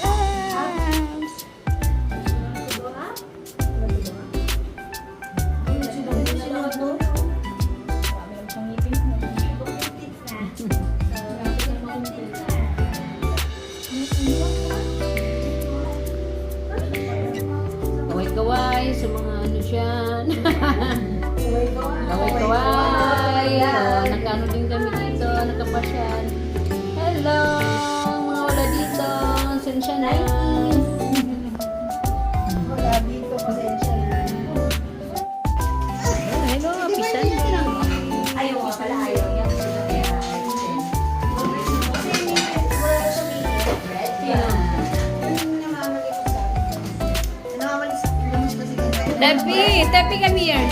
arms. Kaway-kaway sa mga ano dyan. Kaway-kaway. Oh, nakaano din kami dito, nakapasyal. Hello, mga wala dito. Sensya na. Wala dito, pasensya na. Hello, pisan na. Ayaw nga pala, ayaw niya. Debbie, Debbie, come here.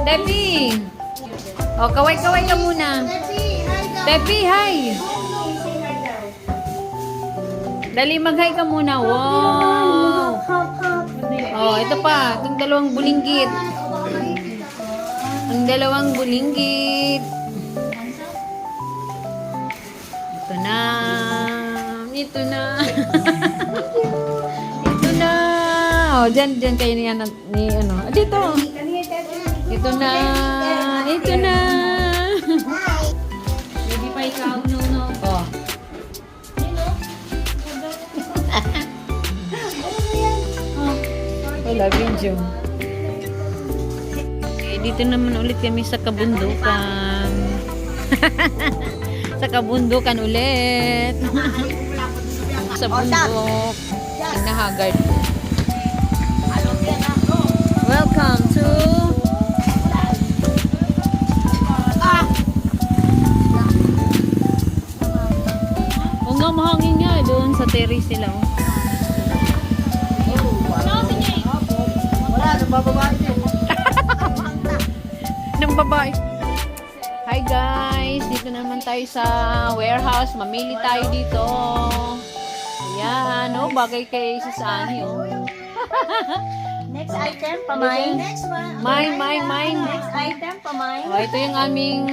Debbie. Oh, kaway-kaway ka muna. Debbie, hi. Dali, mag-hi ka muna. Wow. Oh, ito pa. Itong dalawang bulinggit. Ang dalawang bulinggit. Ito na. Ito na. Ito na. Oh, dyan kayo ni ano. Dito. Ito na. Ito na. Hindi pa ikaw, no. Oh. Wala video. Okay, dito naman ulit kami sa kabundukan. Sa kabundukan ulit. Sa bundok. Inahagard. Welcome to O nga, mahangin nga doon sa terrace sila. Wala, nagbababae din. Ng babae. Hi guys, dito naman tayo sa warehouse. Mamili tayo dito. Ayan, oh, bagay kay Susani, oh. Next item, pamain. Next one. Mine. Next item, pamain. Oh, ito yung aming,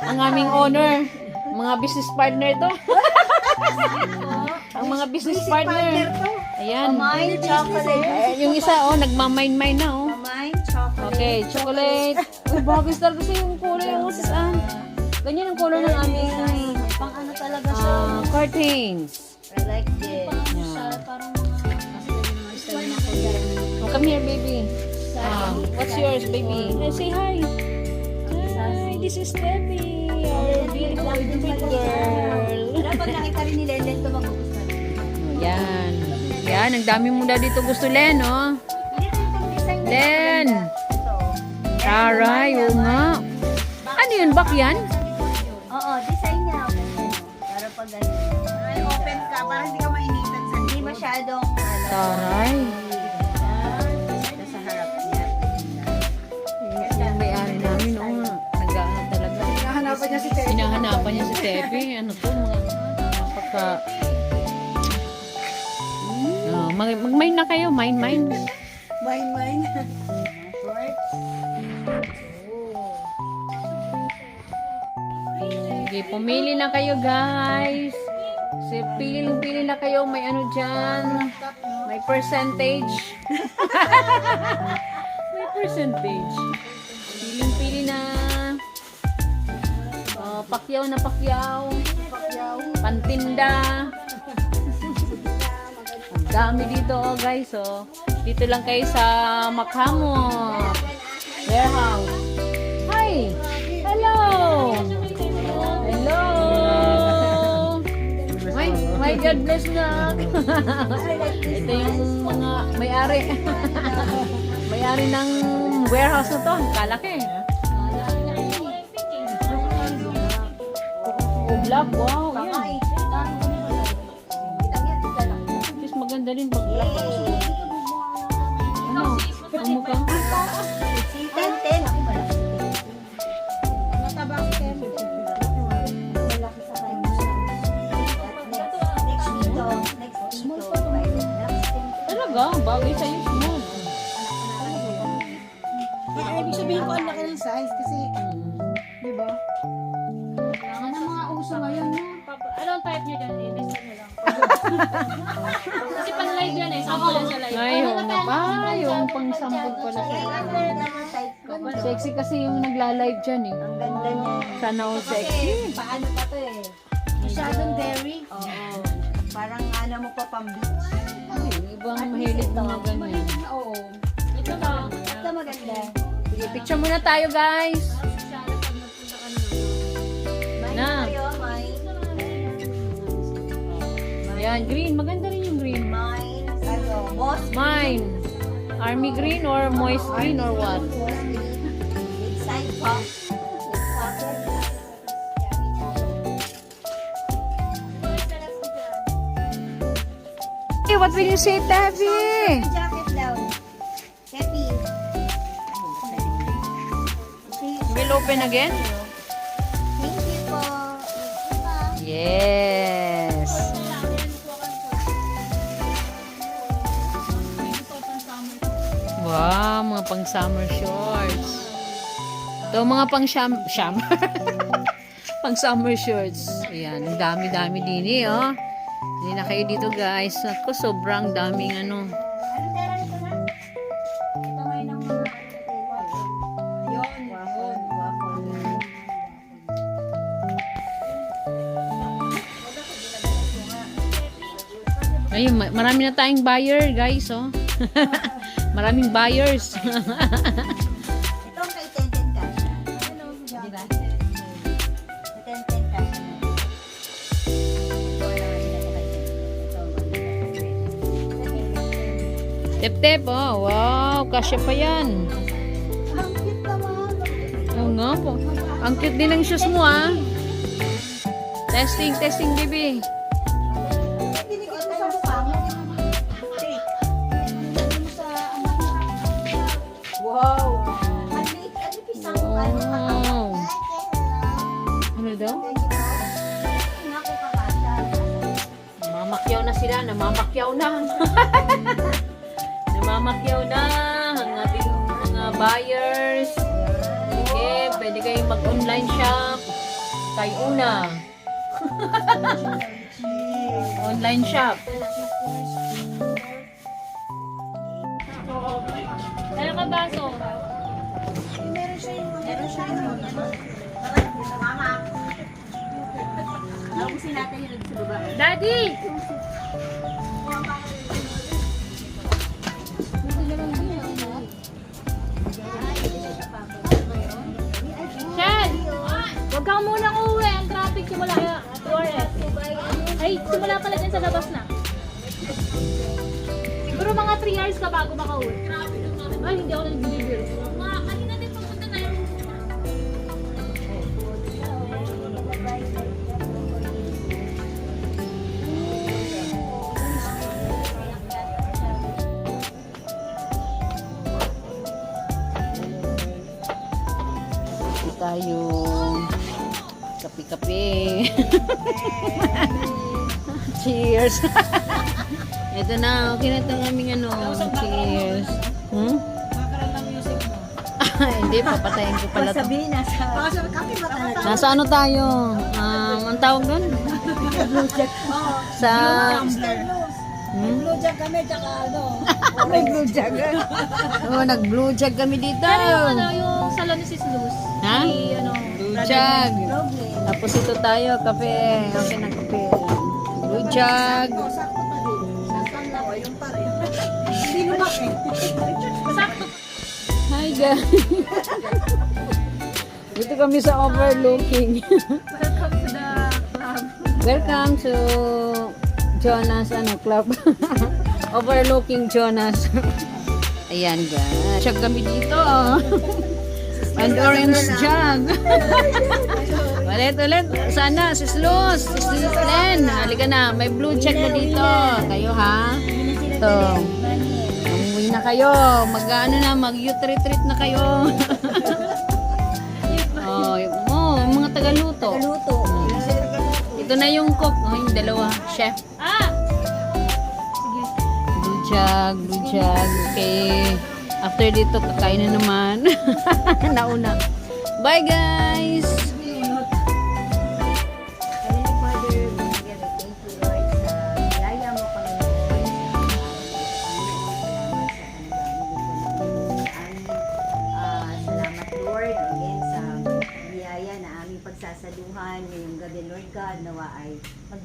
ang aming owner. Mga business partner to. Ang mga business partner. Ayan. Pamain, chocolate. Yung isa, oh, nagmamine-mine na, oh. Pamain, chocolate. Okay, chocolate. Uy, bagay talaga sa yung kulay, oh, Susan. Ganyan ang color ng aming Pang ano talaga siya. curtains. I like this. Parang Oh, come here, baby. What's yours, baby? Hey, say hi. Hi, this is Debbie, our beautiful girl. Alam, pag nakita rin ni Lelen, ito magugustuhan. Yan. Yan, ang dami mo daw dito gusto, Len, oh. Len. Taray, oo nga. Ano yun, bak yan? Oo, design niya. Para pag ganyan. Open ka, para hindi ka mainitan sa hindi masyadong Taray. sa harap niya. Yung may-ari namin, oh. Nag-ano talaga. Hinahanapan niya si Ted. Hinahanapan niya si Tepe. Ano to, mga pagka... Oh, mag-mine na kayo, mine. Mine. Okay, pumili na kayo, guys. So, pili na kayo. May ano dyan. May percentage. May percentage. Pili na. Oh, pakyaw na pakyaw. Pantinda. Ang dami dito, oh, guys. Oh. Dito lang kayo sa Makhamot Warehouse. Hi! Hello! Hello! My God bless na. Ito yung mga may-ari. May-ari ng warehouse na to. Kalaki. Black, wow. Yan. Just maganda rin pag black. Ano? Ang mukha? 10. Matabang 10. Malaki sa kayo. Next dito. Talaga? Bagay sa'yo small. Ibig sabihin ko ang laki ng size kasi, di ba? Kailangan ng mga uso ngayon, no? Anong type nyo dyan? I-list nyo lang. Kasi pang live yan eh. Sample yan sa live. Ay, oo nga ba? Yung pang-sample pala siya. Sexy kasi yung nagla-live dyan eh. Ang ganda niya. Sana all sexy. Paano pa to eh? Masyadong dairy. Oo. Parang ano mo pa pang-beach. Ay, ibang mahilig mga ganyan. Oo. Ito lang. Ito maganda. Sige, picture muna tayo guys. Sana pag nagpunta ka naman. Na. Kayo, may Ayan, green. Maganda rin yung green. mine. Ano? Boss. Mine. Army green or moist green or what? With side pop. With pocket. Hey, what will you say, Tavi? Jacket daw. Happy. Will open again? Thank you po. Yes. Wow, mga pang summer shorts. Ito mga pang summer. Pang summer shorts. Ayan, ang dami-dami din eh, oh. Hindi na kayo dito, guys. Ako, sobrang daming ano. Ano tera nito na? Ito ngayon ang mga yun. Waffle. Waffle. Ayun, marami na tayong buyer, guys, oh. Maraming buyers. Itong kay Tenten Cash. Ano? Di ba? Tenten Cash. Tep-tep, oh. Wow, kasya pa yan. Ang cute naman. Oo nga po. Ang cute din ng shoes mo, ah. Testing, baby. Pinikit mo sa mukha mo. Wow. Ano pisang ano Wow. Ano daw? Naku kakasya. Namamakyaw na sila, namamakyaw na. Namamakyaw na ang ating mga buyers. Sige, pwede kayong mag-online shop. Kay Una. Online shop. Ano ka baso? Meron siya yung mama. Naubusin natin yun sa baba. Daddy! Shen! Huwag kang munang uuwi. Ang traffic simula kaya. Flores. Ay, simula pala dyan sa labas na. Siguro mga 3 hours ka bago makauwi. Ay, hindi ako nag-deliver. Kanina din pupunta tayo. Ito tayo. Kape-kape. Cheers. Ito na, okay na ito ang aming ano. Cheers. Hmm? Hindi, papatayin ko pala ito. Sabihin nasa... Kape ba talaga? Nasa ano tayo? Ang tawag doon? Sa... Hmm? Blue jack kami, tsaka ano. May blue jug. Oo, nag-blue jug kami dito. Pero yung ano, yung salon ni Sis Luz. Ha? Si, ano, Blue jug. Tapos ito tayo, kape. Okay na kape. Blue jug. Sakto pa din. Sakto yung pa rin. Hindi lumaki. sakto. Hi guys. Dito kami sa overlooking. Welcome to the club. Welcome to Jonas Club. Overlooking Jonas. Ayan guys. Jug kami dito. And orange jug. Ulit. Sana, Sis Luz, Sis Len. Halika na. May blue jug na dito. Kayo ha. Ito. Umuwi na kayo. Mag-youth retreat na kayo. Mga tagaluto. Luto. Ito na yung cook. Yung dalawa. Chef. Blue jug. Okay. After dito, kakain na naman. Nauna. Bye guys!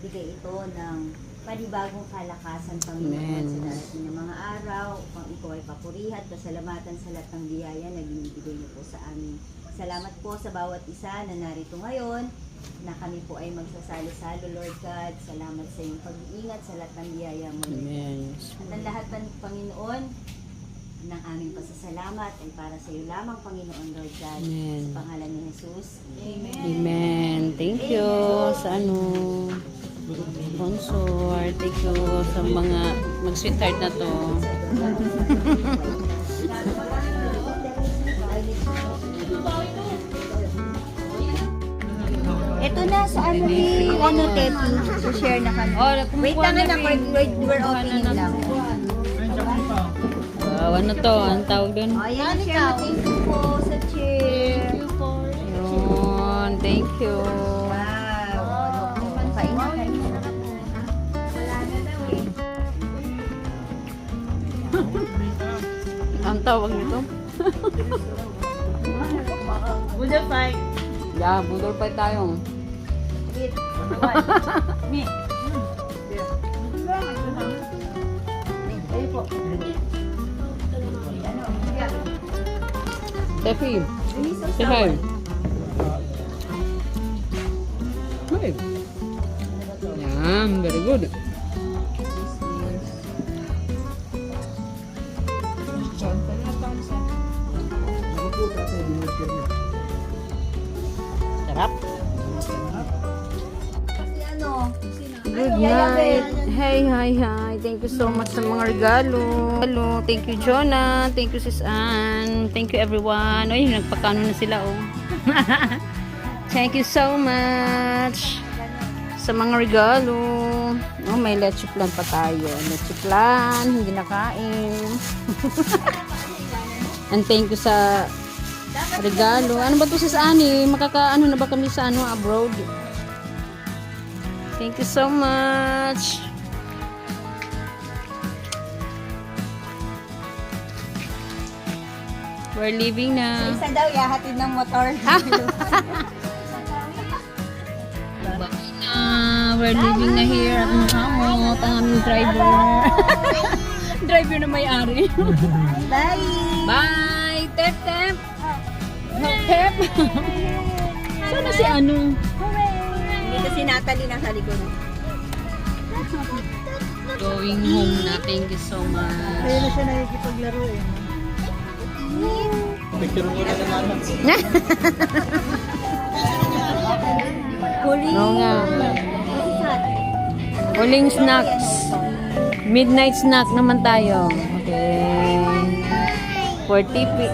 magbigay ito ng panibagong kalakasan, Amen. Panginoon, sa darating ng mga araw, upang ikaw ay papurihan, pasalamatan sa lahat ng biyaya na binibigay niyo po sa amin. Salamat po sa bawat isa na narito ngayon, na kami po ay magsasalo-salo, Lord God. Salamat sa iyong pag-iingat sa lahat ng biyaya mo. Amen. At ang lahat ng Panginoon, ng aming pasasalamat ay para sa iyo lamang, Panginoon, Lord God. Amen. Sa pangalan ni Jesus. Amen. Amen. Thank you sa sponsor. Thank you sa mga mag-sweetheart na to. Ito na sa Tepi, share na kami. Oh, Wait lang na, we're opening lang. Wow, ano to? Ang tawag dun? O, yan, share na. Thank you po sa cheer. Yun. Thank you. Wow. Kain na, kain na. Wala na daw eh. Ang tawag nito? Buddha fight. Yeah, budol pa tayo. Wait. Me. Ayun po. Tefi, say hi. Hi. Yan, very good. Sarap. Kasi ano, Good night. Hey, hi, hi. Thank you so much sa mga regalo. Hello. Thank you, Jonah. Thank you, Sis Ann. Thank you, everyone. Ay, nagpakano na sila, oh. Thank you so much sa mga regalo. Oh, may leche plan pa tayo. Leche plan, hindi nakain. And thank you sa regalo. Ano ba to, Sis Annie? Makaka-ano na ba kami sa abroad? Thank you so much. We're leaving na. isa daw, yahatid ng motor. Bye na. We're leaving na here at makamot ang aming driver. Driver na may-ari. Bye! Bye! Tep, tep! Tep! Sana si ano? Dito si Natalie nasa likod. Going home na. Thank you so much. Kaya na siya nakikipaglaro eh. Oo nga. Huling snacks. Midnight snack naman tayo. Okay. For Tepi.